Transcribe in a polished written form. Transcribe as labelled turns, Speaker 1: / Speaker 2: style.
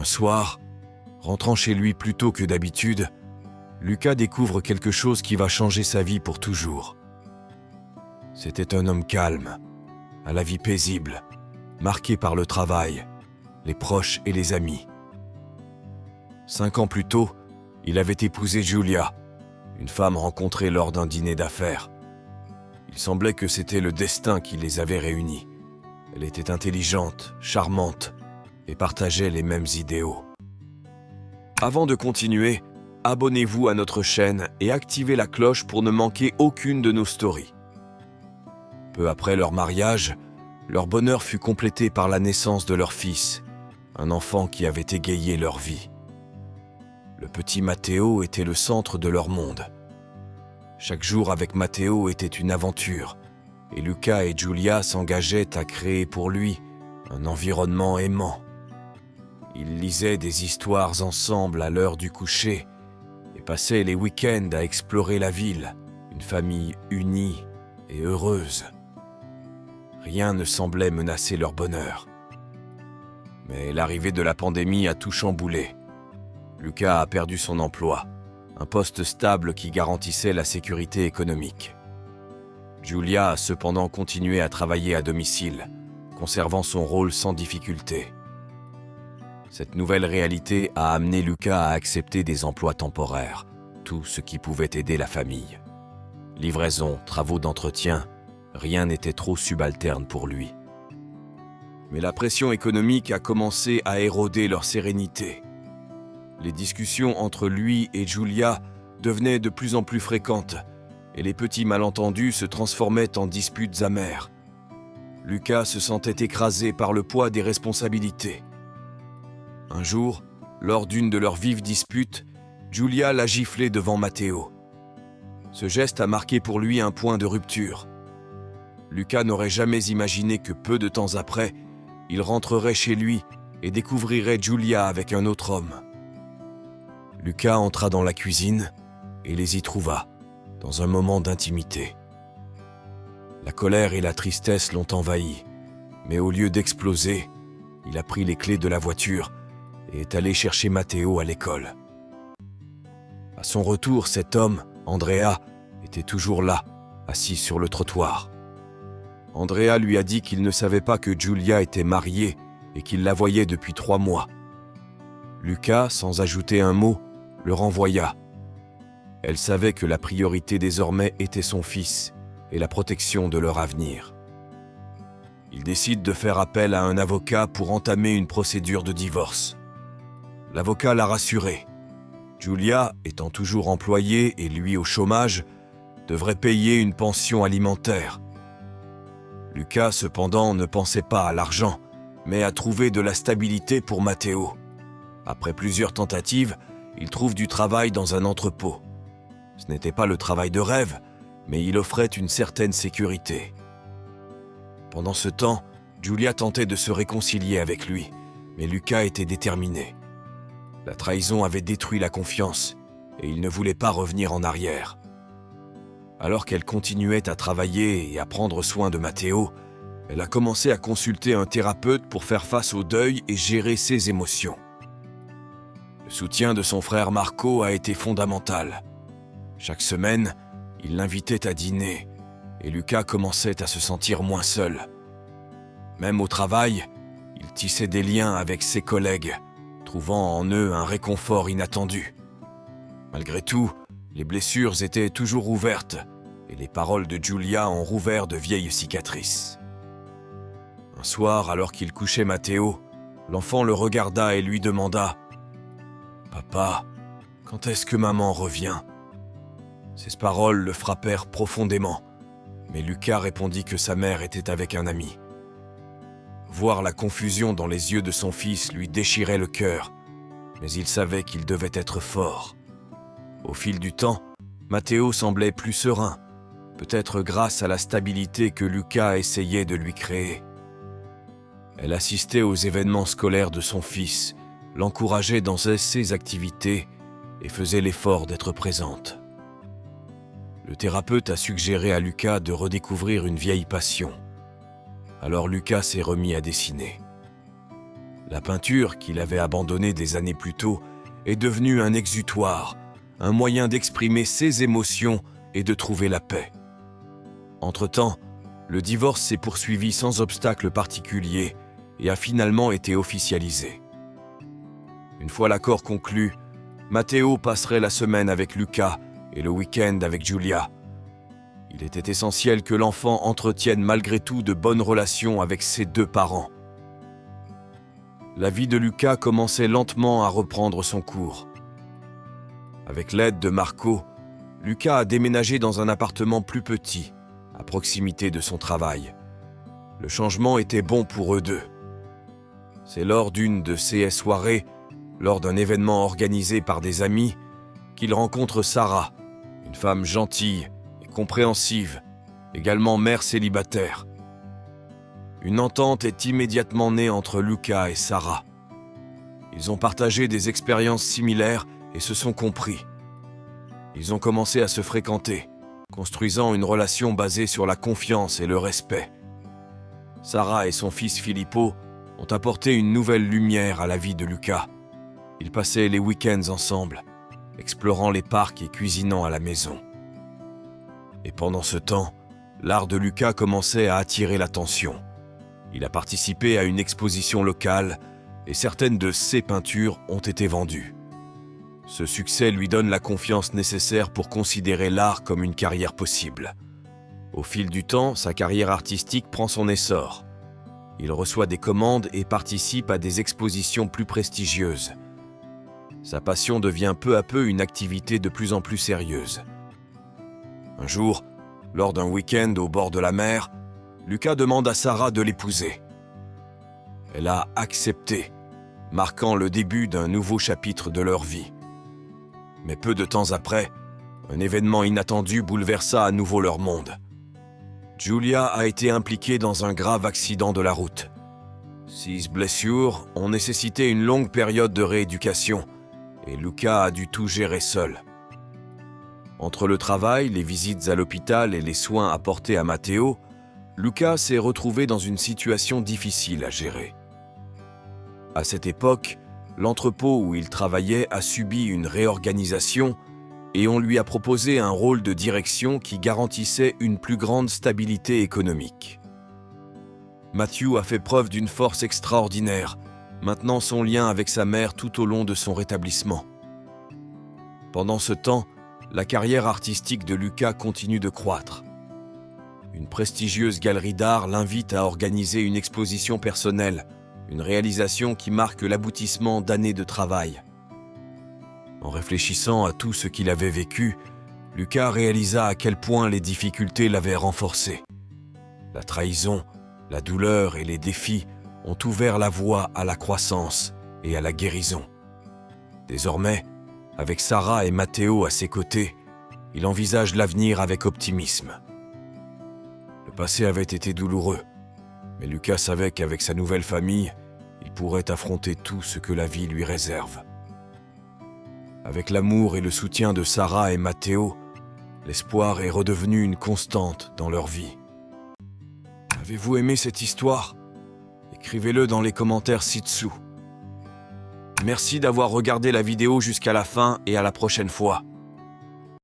Speaker 1: Un soir, rentrant chez lui plus tôt que d'habitude, Lucas découvre quelque chose qui va changer sa vie pour toujours. C'était un homme calme, à la vie paisible, marqué par le travail, les proches et les amis. 5 ans plus tôt, il avait épousé Julia, une femme rencontrée lors d'un dîner d'affaires. Il semblait que c'était le destin qui les avait réunis. Elle était intelligente, charmante et partageait les mêmes idéaux. Avant de continuer, abonnez-vous à notre chaîne et activez la cloche pour ne manquer aucune de nos stories. Peu après leur mariage, leur bonheur fut complété par la naissance de leur fils, un enfant qui avait égayé leur vie. Le petit Matteo était le centre de leur monde. Chaque jour avec Matteo était une aventure, et Lucas et Giulia s'engageaient à créer pour lui un environnement aimant. Ils lisaient des histoires ensemble à l'heure du coucher et passaient les week-ends à explorer la ville, une famille unie et heureuse. Rien ne semblait menacer leur bonheur. Mais l'arrivée de la pandémie a tout chamboulé. Lucas a perdu son emploi, un poste stable qui garantissait la sécurité économique. Giulia a cependant continué à travailler à domicile, conservant son rôle sans difficulté. Cette nouvelle réalité a amené Lucas à accepter des emplois temporaires, tout ce qui pouvait aider la famille. Livraison, travaux d'entretien, rien n'était trop subalterne pour lui. Mais la pression économique a commencé à éroder leur sérénité. Les discussions entre lui et Giulia devenaient de plus en plus fréquentes et les petits malentendus se transformaient en disputes amères. Lucas se sentait écrasé par le poids des responsabilités. Un jour, lors d'une de leurs vives disputes, Giulia l'a giflé devant Matteo. Ce geste a marqué pour lui un point de rupture. Lucas n'aurait jamais imaginé que peu de temps après, il rentrerait chez lui et découvrirait Giulia avec un autre homme. Lucas entra dans la cuisine et les y trouva, dans un moment d'intimité. La colère et la tristesse l'ont envahi, mais au lieu d'exploser, il a pris les clés de la voiture et est allé chercher Matteo à l'école. À son retour, cet homme, Andrea, était toujours là, assis sur le trottoir. Andrea lui a dit qu'il ne savait pas que Giulia était mariée et qu'il la voyait depuis 3 mois. Lucas, sans ajouter un mot, le renvoya. Elle savait que la priorité désormais était son fils et la protection de leur avenir. Il décide de faire appel à un avocat pour entamer une procédure de divorce. L'avocat l'a rassuré. Giulia, étant toujours employée et lui au chômage, devrait payer une pension alimentaire. Lucas, cependant, ne pensait pas à l'argent, mais à trouver de la stabilité pour Matteo. Après plusieurs tentatives, il trouve du travail dans un entrepôt. Ce n'était pas le travail de rêve, mais il offrait une certaine sécurité. Pendant ce temps, Giulia tentait de se réconcilier avec lui, mais Lucas était déterminé. La trahison avait détruit la confiance, et il ne voulait pas revenir en arrière. Alors qu'elle continuait à travailler et à prendre soin de Matteo, elle a commencé à consulter un thérapeute pour faire face au deuil et gérer ses émotions. Le soutien de son frère Marco a été fondamental. Chaque semaine, il l'invitait à dîner et Lucas commençait à se sentir moins seul. Même au travail, il tissait des liens avec ses collègues, trouvant en eux un réconfort inattendu. Malgré tout, les blessures étaient toujours ouvertes et les paroles de Giulia ont rouvert de vieilles cicatrices. Un soir, alors qu'il couchait Matteo, l'enfant le regarda et lui demanda « Papa, quand est-ce que maman revient ?» Ces paroles le frappèrent profondément, mais Lucas répondit que sa mère était avec un ami. Voir la confusion dans les yeux de son fils lui déchirait le cœur, mais il savait qu'il devait être fort. Au fil du temps, Matteo semblait plus serein, peut-être grâce à la stabilité que Lucas essayait de lui créer. Elle assistait aux événements scolaires de son fils, l'encourageait dans ses activités et faisait l'effort d'être présente. Le thérapeute a suggéré à Lucas de redécouvrir une vieille passion. Alors Lucas s'est remis à dessiner. La peinture, qu'il avait abandonnée des années plus tôt, est devenue un exutoire, un moyen d'exprimer ses émotions et de trouver la paix. Entre-temps, le divorce s'est poursuivi sans obstacle particulier et a finalement été officialisé. Une fois l'accord conclu, Matteo passerait la semaine avec Luca et le week-end avec Giulia. Il était essentiel que l'enfant entretienne malgré tout de bonnes relations avec ses deux parents. La vie de Luca commençait lentement à reprendre son cours. Avec l'aide de Marco, Luca a déménagé dans un appartement plus petit, à proximité de son travail. Le changement était bon pour eux deux. C'est lors d'une de ces soirées, lors d'un événement organisé par des amis, qu'il rencontre Sarah, une femme gentille et compréhensive, également mère célibataire. Une entente est immédiatement née entre Luca et Sarah. Ils ont partagé des expériences similaires et se sont compris. Ils ont commencé à se fréquenter, construisant une relation basée sur la confiance et le respect. Sarah et son fils Filippo ont apporté une nouvelle lumière à la vie de Luca. Ils passaient les week-ends ensemble, explorant les parcs et cuisinant à la maison. Et pendant ce temps, l'art de Luca commençait à attirer l'attention. Il a participé à une exposition locale et certaines de ses peintures ont été vendues. Ce succès lui donne la confiance nécessaire pour considérer l'art comme une carrière possible. Au fil du temps, sa carrière artistique prend son essor. Il reçoit des commandes et participe à des expositions plus prestigieuses. Sa passion devient peu à peu une activité de plus en plus sérieuse. Un jour, lors d'un week-end au bord de la mer, Luca demande à Sarah de l'épouser. Elle a accepté, marquant le début d'un nouveau chapitre de leur vie. Mais peu de temps après, un événement inattendu bouleversa à nouveau leur monde. Giulia a été impliquée dans un grave accident de la route. Ses blessures ont nécessité une longue période de rééducation et Luca a dû tout gérer seul. Entre le travail, les visites à l'hôpital et les soins apportés à Matteo, Luca s'est retrouvé dans une situation difficile à gérer. À cette époque, l'entrepôt où il travaillait a subi une réorganisation et on lui a proposé un rôle de direction qui garantissait une plus grande stabilité économique. Matthew a fait preuve d'une force extraordinaire, maintenant son lien avec sa mère tout au long de son rétablissement. Pendant ce temps, la carrière artistique de Luca continue de croître. Une prestigieuse galerie d'art l'invite à organiser une exposition personnelle, une réalisation qui marque l'aboutissement d'années de travail. En réfléchissant à tout ce qu'il avait vécu, Luca réalisa à quel point les difficultés l'avaient renforcé. La trahison, la douleur et les défis ont ouvert la voie à la croissance et à la guérison. Désormais, avec Sarah et Matteo à ses côtés, il envisage l'avenir avec optimisme. Le passé avait été douloureux, mais Luca savait qu'avec sa nouvelle famille, il pourrait affronter tout ce que la vie lui réserve. Avec l'amour et le soutien de Sarah et Matteo, l'espoir est redevenu une constante dans leur vie. Avez-vous aimé cette histoire ? Écrivez-le dans les commentaires ci-dessous. Merci d'avoir regardé la vidéo jusqu'à la fin et à la prochaine fois.